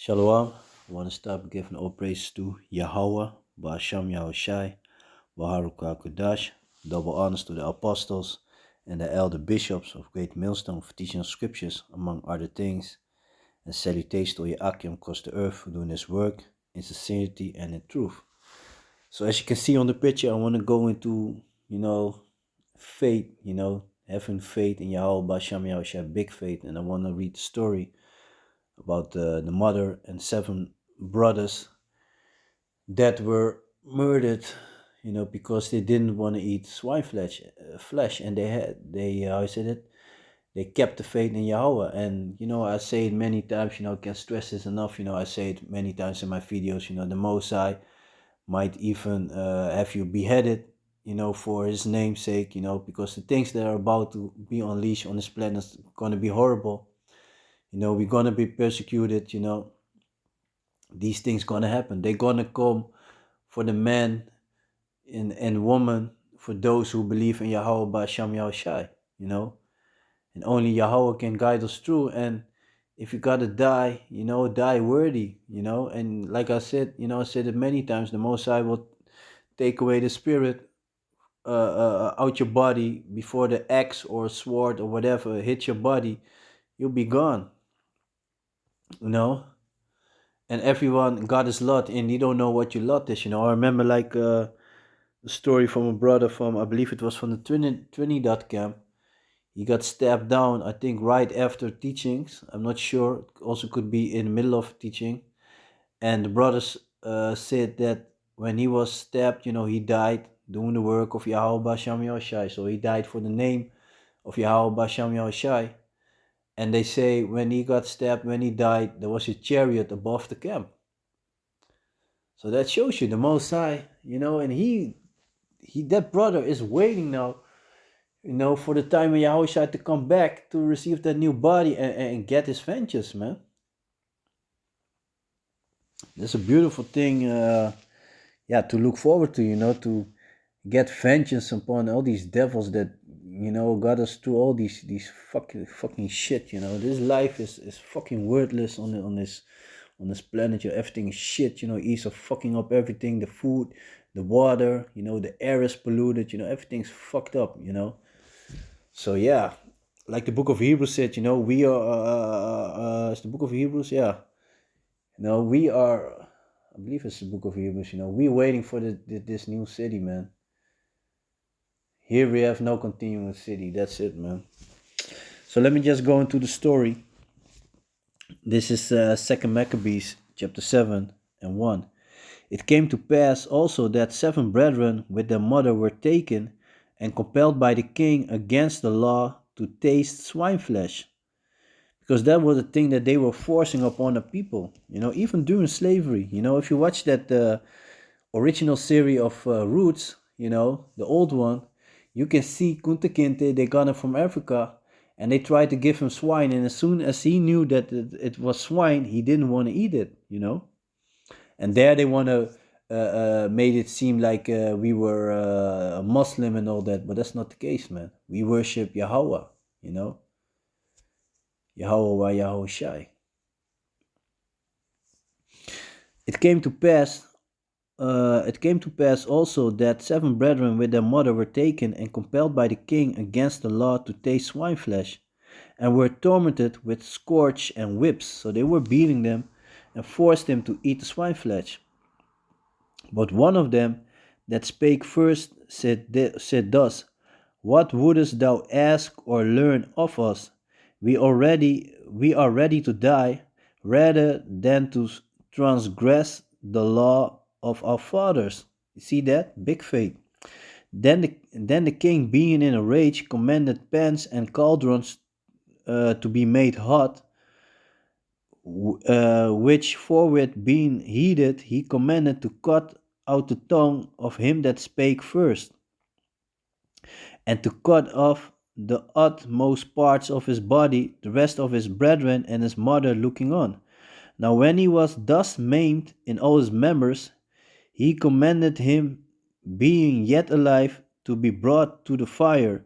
Shalom. I want to start giving all praise to Yahweh, Ba'asham Yahushai, Baharuka Kudash, double honors to the apostles and the elder bishops of Great Millstone for teaching scriptures, among other things, and salutations to Yakim across the earth for doing this work in sincerity and in truth. So as you can see on the picture, I want to go into, faith, having faith in Yahweh, Ba'asham Yahushai, big faith, and I want to read the story about the mother and seven brothers that were murdered, because they didn't want to eat swine flesh, and they how I said it, they kept the faith in Yahweh. And I say it many times, I can't stress this enough. I say it many times in my videos. The Most High might even have you beheaded, for His name's sake, because the things that are about to be unleashed on this planet is gonna be horrible. We're gonna be persecuted. These things gonna happen. They're gonna come for the man and woman, for those who believe in Yahweh Ba'asham Yahushai, and only Yahweh can guide us through. And if you gotta die, die worthy, and like I said, I said it many times, the Most High will take away the spirit out your body before the axe or sword or whatever hits your body. You'll be gone, you know and everyone got his lot, and you don't know what your lot is. I remember like the story from a brother from, I believe it was from the Trinidad camp. He got stabbed down, I think, right after teachings. I'm not sure. It also could be in the middle of teaching. And the brothers said that when he was stabbed, he died doing the work of Yahweh Ba'asham Yahushai. So he died for the name of Yahweh Ba'asham Yahushai. And they say when he got stabbed, when he died, there was a chariot above the camp. So that shows you the Most High, and he that brother is waiting now, for the time when Yahushua to come back to receive that new body and get his vengeance, man. That's a beautiful thing, to look forward to, to get vengeance upon all these devils that, got us through all these fucking shit, This life is fucking worthless on this planet. Everything is shit, ease of fucking up everything, the food, the water, the air is polluted, everything's fucked up, So yeah, like the book of Hebrews said, we are, it's the book of Hebrews, yeah. We are, I believe it's the book of Hebrews, we're waiting for this new city, man. Here we have no continuing city, that's it, man. So let me just go into the story. This is 2nd Maccabees, chapter 7 and 1. It came to pass also that 7 brethren with their mother were taken and compelled by the king against the law to taste swine flesh, because that was the thing that they were forcing upon the people, even during slavery. If you watch that original series of Roots, the old one, you can see Kunta Kinte, they got him from Africa, and they tried to give him swine, and as soon as he knew that it was swine, he didn't want to eat it, and there they want to made it seem like we were a Muslim and all that, but that's not the case, man. We worship Yahweh, Yahweh wa Yahushai. It came to pass also that 7 brethren with their mother were taken and compelled by the king against the law to taste swine flesh, and were tormented with scourge and whips. So they were beating them and forced them to eat the swine flesh. But one of them that spake first said thus, What wouldest thou ask or learn of us? We are ready to die rather than to transgress the law of our fathers. You see that? Big faith. Then the king, being in a rage, commanded pans and cauldrons to be made hot, which forthwith being heated, he commanded to cut out the tongue of him that spake first, and to cut off the utmost parts of his body, the rest of his brethren and his mother looking on. Now when he was thus maimed in all his members, he commanded him, being yet alive, to be brought to the fire,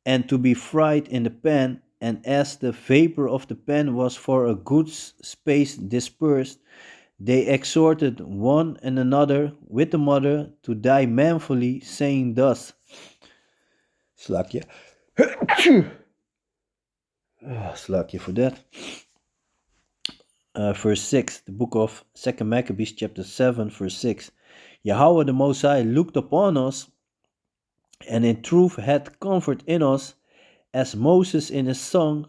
and to be fried in the pan, and as the vapor of the pen was for a good space dispersed, they exhorted one and another with the mother to die manfully, saying thus. Slakje. Slakje for that. Verse 6, the book of 2 Maccabees, chapter 7, verse 6. Yahweh the Most High looked upon us, and in truth had comfort in us, as Moses in his song,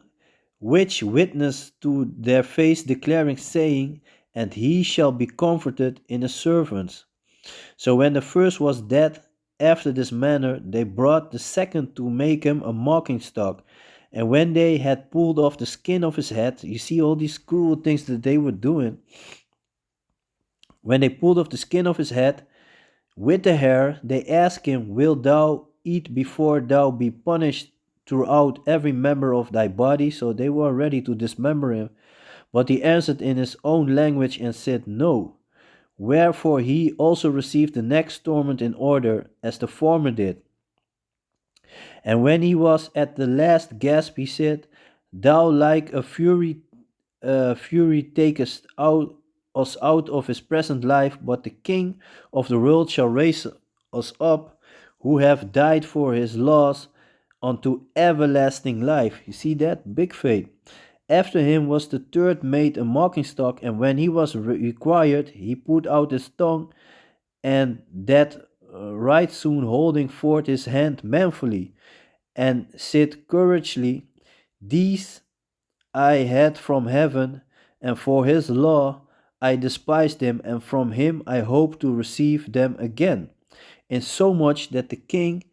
which witnessed to their face, declaring, saying, and he shall be comforted in his servants. So when the first was dead, after this manner, they brought the second to make him a mocking stock. And when they had pulled off the skin of his head, you see all these cruel things that they were doing. When they pulled off the skin of his head with the hair, they asked him, wilt thou eat before thou be punished throughout every member of thy body? So they were ready to dismember him. But he answered in his own language and said, no. Wherefore he also received the next torment in order, as the former did. And when he was at the last gasp, he said, thou like a fury takest us out of his present life, but the King of the world shall raise us up, who have died for his laws, unto everlasting life. You see that? Big faith. After him was the third made a mocking stock, and when he was required, he put out his tongue, and that right soon holding forth his hand manfully, and said courageously, these I had from heaven, and for his law I despised him, and from him I hope to receive them again. Insomuch that the king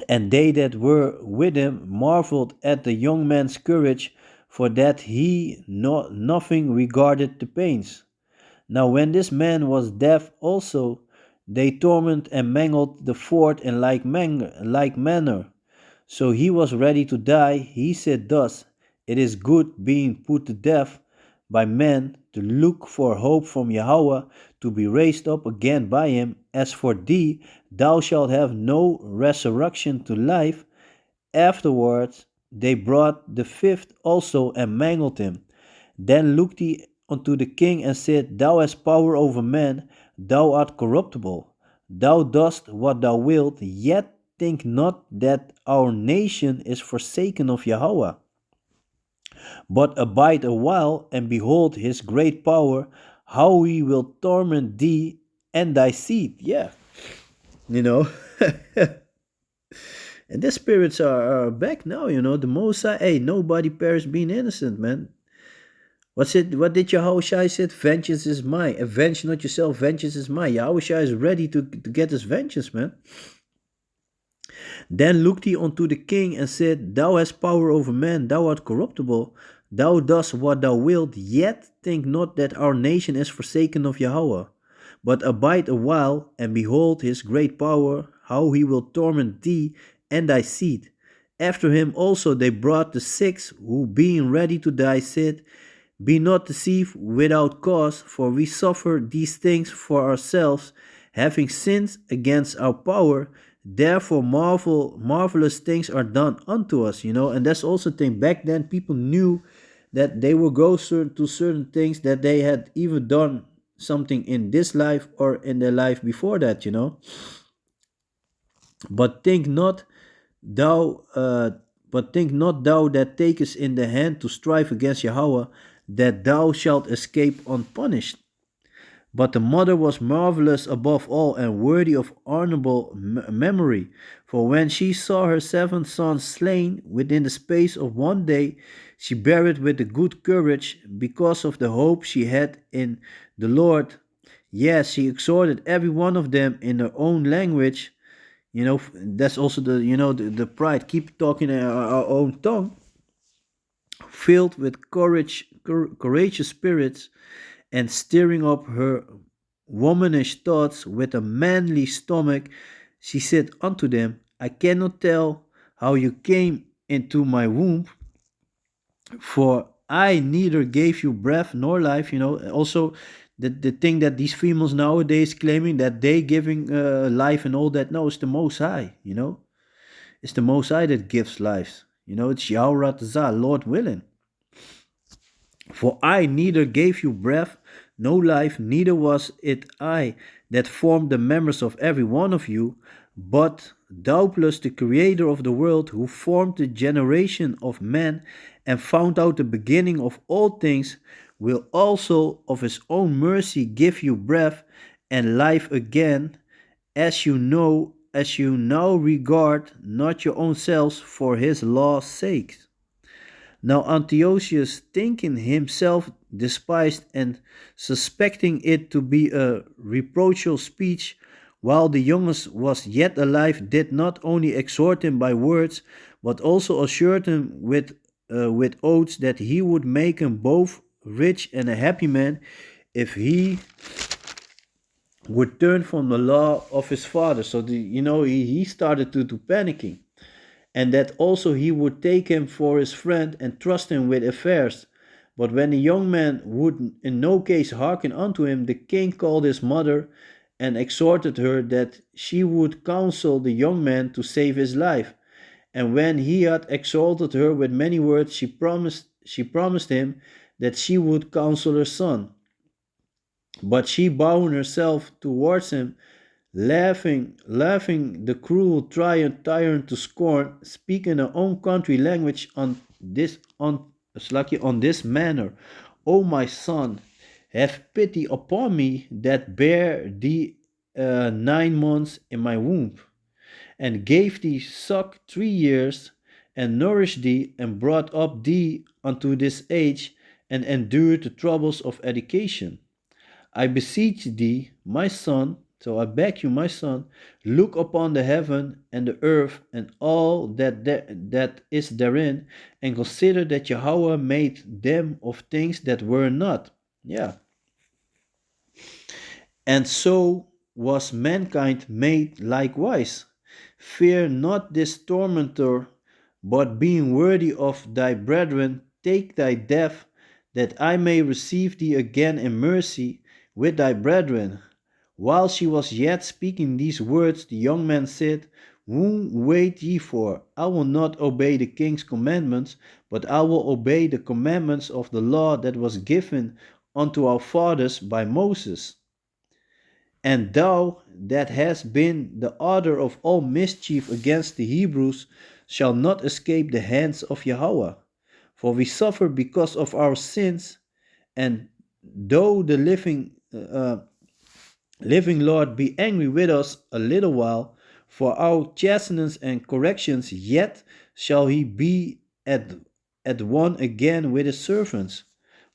and they that were with him marveled at the young man's courage, for that he nothing regarded the pains. Now when this man was deaf also, they tormented and mangled the fourth in like manner. So he was ready to die. He said thus, it is good being put to death by men to look for hope from Yahweh, to be raised up again by him. As for thee, thou shalt have no resurrection to life. Afterwards they brought the fifth also and mangled him. Then looked he unto the king and said, thou hast power over men, thou art corruptible, thou dost what thou wilt, yet think not that our nation is forsaken of Yahweh. But abide a while, and behold his great power, how he will torment thee and thy seed. Yeah, you know. And the spirits are back now, you know. The Mosai, hey, nobody perished being innocent, man. What did Yahushua said? Vengeance is mine. Avenge not yourself, vengeance is mine. Yahushua is ready to get his vengeance, man. Then looked he unto the king and said, thou hast power over men, thou art corruptible, thou dost what thou wilt, yet think not that our nation is forsaken of Yahweh. But abide a while, and behold his great power, how he will torment thee and thy seed. After him also they brought the sixth, who being ready to die said, be not deceived without cause, for we suffer these things for ourselves, having sinned against our power. Therefore marvelous things are done unto us, you know. And that's also the thing. Back then people knew that they would go to certain things, that they had even done something in this life or in their life before that, you know. But think not thou that takest in the hand to strive against Yahweh, that thou shalt escape unpunished. But the mother was marvelous above all, and worthy of honorable memory. For when she saw her 7 sons slain within the space of 1 day, she bare it with a good courage, because of the hope she had in the Lord. Yes, she exhorted every one of them in her own language. You know, that's also the pride. Keep talking in our own tongue. Filled with courageous spirits, and stirring up her womanish thoughts with a manly stomach, she said unto them, I cannot tell how you came into my womb, for I neither gave you breath nor life. You know, also the thing that these females nowadays claiming that they giving life and all that. No, it's the Most High, you know. It's the Most High that gives life. It's Yahweh Ratazah, Lord willing. For I neither gave you breath, no life, neither was it I that formed the members of every one of you, but doubtless the Creator of the world, who formed the generation of men and found out the beginning of all things, will also of his own mercy give you breath and life again, as you now regard not your own selves for his law's sake. Now Antiochus, thinking himself despised and suspecting it to be a reproachful speech, while the youngest was yet alive, did not only exhort him by words, but also assured him with oaths that he would make him both rich and a happy man if he would turn from the law of his father. So he started to panicking, and that also he would take him for his friend and trust him with affairs. But when the young man would in no case hearken unto him, the king called his mother and exhorted her that she would counsel the young man to save his life. And when he had exalted her with many words, she promised him that she would counsel her son. But she bound herself towards him, laughing the cruel tyrant to scorn, speaking her own country language on this manner. O my son, have pity upon me that bare thee 9 months in my womb, and gave thee suck 3 years, and nourished thee, and brought up thee unto this age, and endured the troubles of education. I beseech thee, my son, so I beg you, my son, look upon the heaven and the earth and all that is therein, and consider that Yahweh made them of things that were not. Yeah. And so was mankind made likewise. Fear not this tormentor, but being worthy of thy brethren, take thy death, that I may receive thee again in mercy with thy brethren. While she was yet speaking these words, the young man said, Whom wait ye for? I will not obey the king's commandments, but I will obey the commandments of the law that was given unto our fathers by Moses. And thou that hast been the author of all mischief against the Hebrews shall not escape the hands of Yahweh. For we suffer because of our sins, and though the living Lord be angry with us a little while for our chastenings and corrections, yet shall he be at one again with his servants.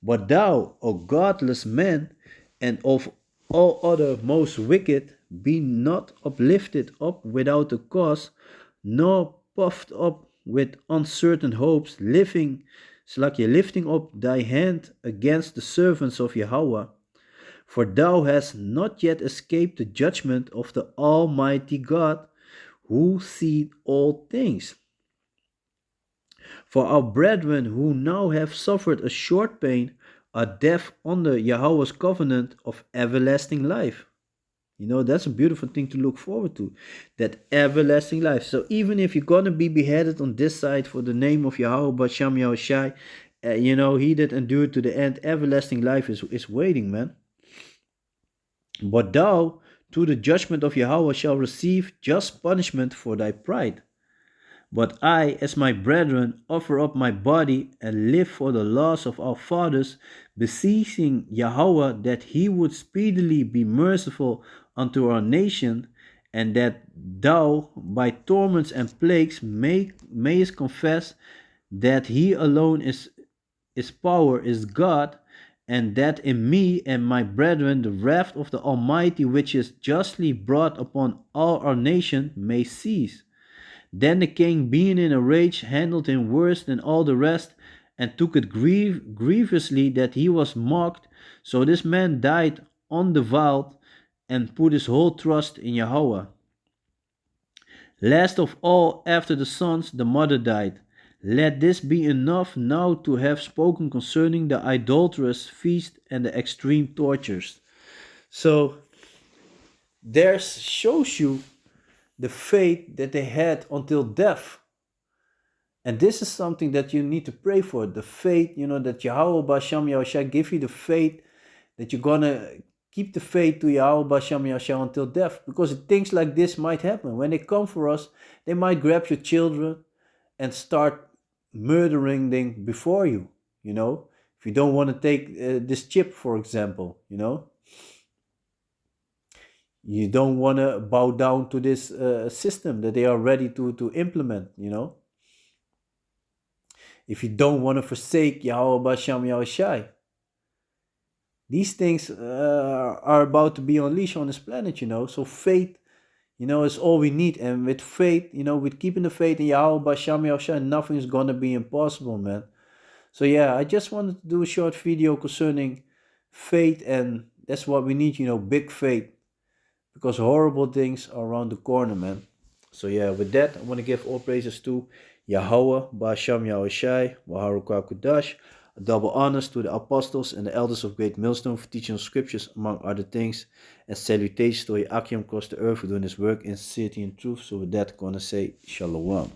But thou, O godless man, and of all other most wicked, be not uplifted up without a cause, nor puffed up with uncertain hopes, lifting up thy hand against the servants of Yahweh. For thou hast not yet escaped the judgment of the Almighty God, who seeth all things. For our brethren who now have suffered a short pain are deaf under Yahweh's covenant of everlasting life. That's a beautiful thing to look forward to, that everlasting life. So even if you're going to be beheaded on this side for the name of Yahweh Basham Yahushai, he that endured to the end, everlasting life is waiting, man. But thou, to the judgment of Yahweh, shall receive just punishment for thy pride. But I, as my brethren, offer up my body and live for the laws of our fathers, beseeching Yahweh that he would speedily be merciful unto our nation, and that thou, by torments and plagues, mayest confess that he alone is power, is God, and that in me and my brethren the wrath of the Almighty, which is justly brought upon all our nation, may cease. Then the king, being in a rage, handled him worse than all the rest, and took it grievously that he was mocked. So this man died undefiled, and put his whole trust in Yahweh. Last of all, after the sons, the mother died. Let this be enough now to have spoken concerning the idolatrous feast and the extreme tortures. So there shows you the faith that they had until death. And this is something that you need to pray for, the faith, that Yahweh Basham Yahushua give you the faith, that you're gonna keep the faith to Yahweh Basham Yahushua until death, because things like this might happen. When they come for us, they might grab your children and start murdering them before you, if you don't want to take this chip, for example, you don't want to bow down to this system that they are ready to implement, if you don't want to forsake Yahweh Basham Yahushai. These things are about to be unleashed on this planet, so faith, is all we need. And with faith, with keeping the faith in Yahweh Basham Yahushai, nothing is going to be impossible, man. So yeah, I just wanted to do a short video concerning faith, and that's what we need, big faith, because horrible things are around the corner, man. So yeah, with that, I want to give all praises to Yahweh, Ba'asham Yahushai, Waharuka Kudash, double honors to the apostles and the elders of Great Millstone for teaching the scriptures, among other things, and salutations to Akim across the earth for doing his work in sincerity and truth. So with that, I'm going to say Shalom.